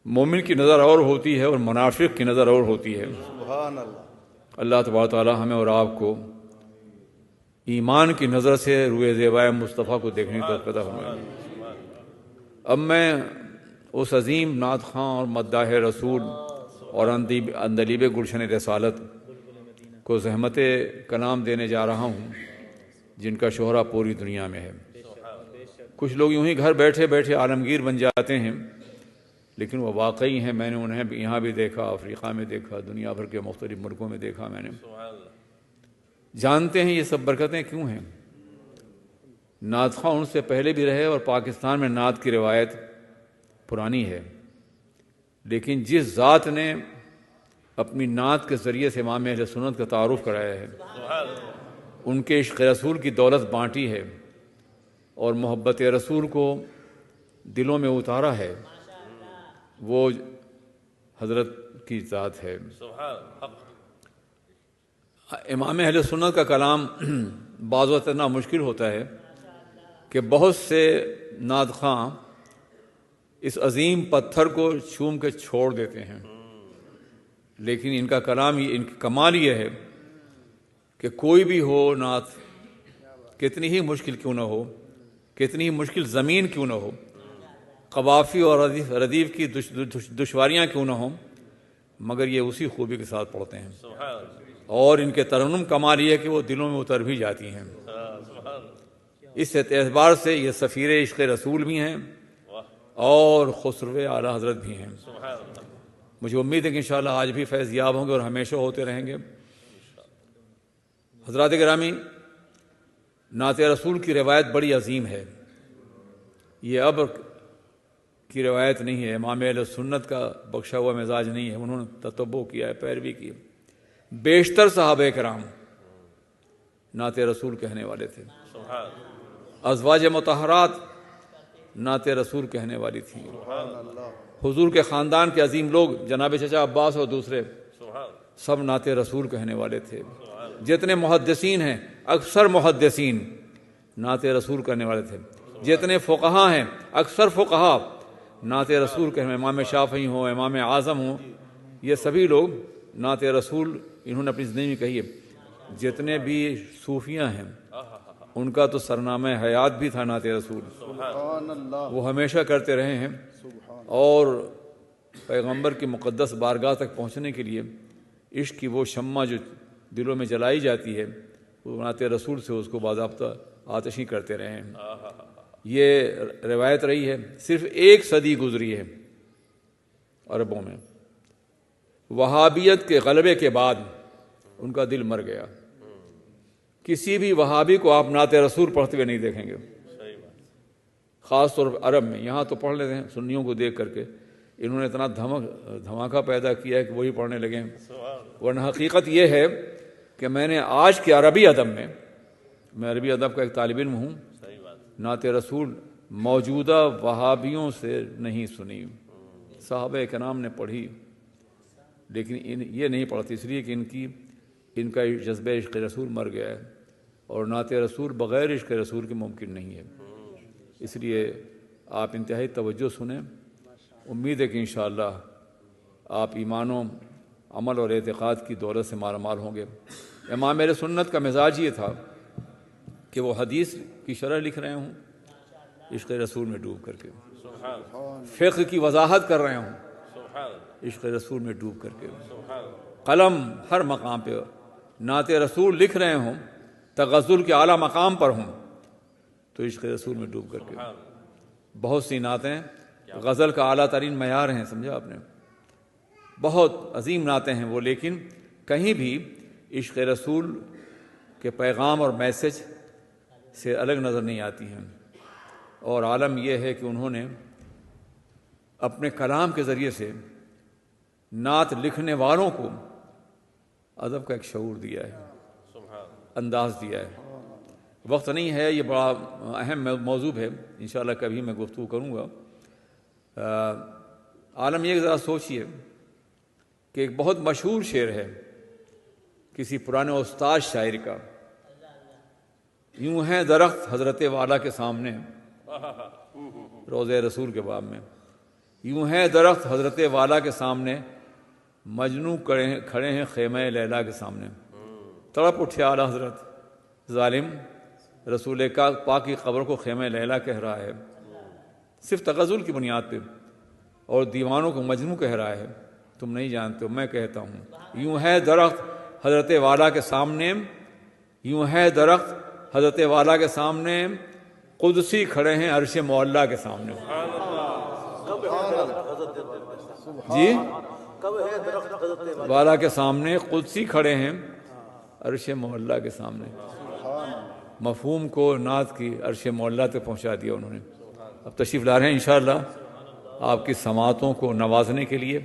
مومن کی نظر اور ہوتی ہے اور منافق کی نظر اور ہوتی ہے۔ سبحان اللہ۔ اللہ تبارک تعالی ہمیں اور آپ کو ایمان کی نظر سے روئے زیبائے مصطفیٰ کو دیکھنے کی توفیق عطا فرمائے۔ اب میں اس عظیم نعت خواں اور مداح رسول اور اندلیب گلشن رسالت کو زحمت کلام دینے جا رہا ہوں، جن کا شہرہ پوری دنیا میں ہے۔ کچھ لوگ یوں ہی گھر بیٹھے بیٹھے عالمگیر بن جاتے ہیں، لیکن وہ واقعی ہیں۔ میں نے انہیں یہاں بھی دیکھا، افریقہ میں دیکھا، دنیا بھر کے مختلف ملکوں میں دیکھا میں نے۔ جانتے ہیں یہ سب برکتیں کیوں ہیں؟ نعت خواں ان سے پہلے بھی رہے اور پاکستان میں نعت کی روایت پرانی ہے، لیکن جس ذات نے اپنی نعت کے ذریعے سے امام اہل سنت کا تعارف کرایا ہے، ان کے عشق رسول کی دولت بانٹی ہے اور محبت رسول کو دلوں میں اتارا ہے، وہ حضرت کی ذات ہے۔ امام اہل سنت کا کلام بعض وقت اتنا مشکل ہوتا ہے کہ بہت سے نعت خواں اس عظیم پتھر کو چوم کے چھوڑ دیتے ہیں، لیکن ان کا کلام ان کا کمال یہ ہے کہ کوئی بھی ہو نعت، کتنی ہی مشکل کیوں نہ ہو، کتنی ہی مشکل زمین کیوں نہ ہو، قوافی اور ردیف کی دشواریاں کیوں نہ ہوں، مگر یہ اسی خوبی کے ساتھ پڑھتے ہیں، اور ان کے ترنم کمال یہ ہے کہ وہ دلوں میں اتر بھی جاتی ہیں۔ اس اعتبار سے یہ سفیر عشق رسول بھی ہیں اور خسرو اعلیٰ حضرت بھی ہیں۔ مجھے امید ہے کہ انشاءاللہ آج بھی فیض یاب ہوں گے اور ہمیشہ ہوتے رہیں گے۔ حضرات گرامی، نعت رسول کی روایت بڑی عظیم ہے، یہ اب کی روایت نہیں ہے، امام اہل سنت کا بخشا ہوا مزاج نہیں ہے، انہوں نے تتبع کیا ہے، پیروی کی۔ بیشتر صحابہ کرام نعت رسول کہنے والے تھے، ازواج مطہرات نعت رسول کہنے والی تھیں، حضور کے خاندان کے عظیم لوگ جناب چچا عباس اور دوسرے سب نعت رسول کہنے والے تھے۔ جتنے محدثین ہیں اکثر محدثین نعت رسول کہنے والے تھے، جتنے فقہا ہیں اکثر فقہا نعت رسول کہنے، امام شافعی ہوں، امام اعظم ہوں، یہ سبھی لوگ نعت رسول انہوں نے اپنی زندگی میں کہی ہے۔ جتنے بھی صوفیاں ہیں ان کا تو سرنامہ حیات بھی تھا نعت رسول، وہ ہمیشہ کرتے رہے ہیں، اور پیغمبر کی مقدس بارگاہ تک پہنچنے کے لیے عشق کی وہ شمع جو دلوں میں جلائی جاتی ہے، وہ نعت رسول سے اس کو باضابطہ آتشی کرتے رہے ہیں۔ یہ روایت رہی ہے، صرف 1 صدی گزری ہے عربوں میں، وہابیت کے غلبے کے بعد ان کا دل مر گیا۔ کسی بھی وہابی کو آپ نعت رسول پڑھتے ہوئے نہیں دیکھیں گے، خاص طور پر عرب میں۔ یہاں تو پڑھ لیتے ہیں سنیوں کو دیکھ کر کے، انہوں نے اتنا دھماکہ پیدا کیا ہے کہ وہی پڑھنے لگے ہیں، ورنہ حقیقت یہ ہے کہ میں نے آج کے عربی ادب میں عربی ادب کا ایک طالب علم ہوں، نعت رسول موجودہ وہابیوں سے نہیں سنی۔ صحابہ کرام نے پڑھی، لیکن یہ نہیں پڑھتی، اس لیے کہ ان کا جذبہ عشق رسول مر گیا ہے، اور نعت رسول بغیر عشق رسول کے ممکن نہیں ہے۔ اس لیے آپ انتہائی توجہ سنیں، امید ہے کہ انشاءاللہ آپ ایمان و عمل اور اعتقاد کی دولت سے مالا مال ہوں گے۔ امام اہل سنت کا مزاج یہ تھا کہ وہ حدیث کی شرح لکھ رہے ہوں عشق رسول میں ڈوب کر کے، فقہ کی وضاحت کر رہے ہوں عشق رسول میں ڈوب کر کے، قلم ہر مقام پہ نعت رسول لکھ رہے ہوں، تغزل کے اعلیٰ مقام پر ہوں تو عشق رسول میں ڈوب کر کے۔ بہت سی نعتیں غزل کا اعلیٰ ترین معیار ہیں، سمجھا آپ نے، بہت عظیم نعتیں ہیں وہ، لیکن کہیں بھی عشق رسول کے پیغام اور میسج سے الگ نظر نہیں آتی ہیں۔ اور عالم یہ ہے کہ انہوں نے اپنے کلام کے ذریعے سے نعت لکھنے والوں کو ادب کا ایک شعور دیا ہے، انداز دیا ہے۔ وقت نہیں ہے، یہ بڑا اہم موضوع ہے، انشاءاللہ کبھی میں گفتگو کروں گا۔ عالم یہ ذرا سوچئے کہ ایک بہت مشہور شعر ہے کسی پرانے استاد شاعر کا، یوں ہے درخت حضرت والا کے سامنے، روضہ رسول کے باب میں، یوں ہے درخت حضرت والا کے سامنے، مجنوں کھڑے ہیں خیمہ لیلا کے سامنے۔ تڑپ اٹھے اعلیٰ حضرت، ظالم رسول پاک کی قبر کو خیمہ لیلا کہہ رہا ہے، صرف تغزل کی بنیاد پہ، اور دیوانوں کو مجنوں کہہ رہا ہے۔ تم نہیں جانتے ہو، میں کہتا ہوں۔ یوں ہے درخت حضرت والا کے سامنے، یوں ہے درخت حضرت والا کے سامنے، قدسی کھڑے ہیں عرش معلیٰ کے سامنے۔ جی والا کے سامنے قدسی کھڑے ہیں عرش معلیٰ کے سامنے۔ مفہوم کو نعت کی عرش معلیٰ تک پہنچا دیا انہوں نے۔ اب تشریف لا رہے ہیں انشاءاللہ آپ کی سماعتوں کو نوازنے کے لیے۔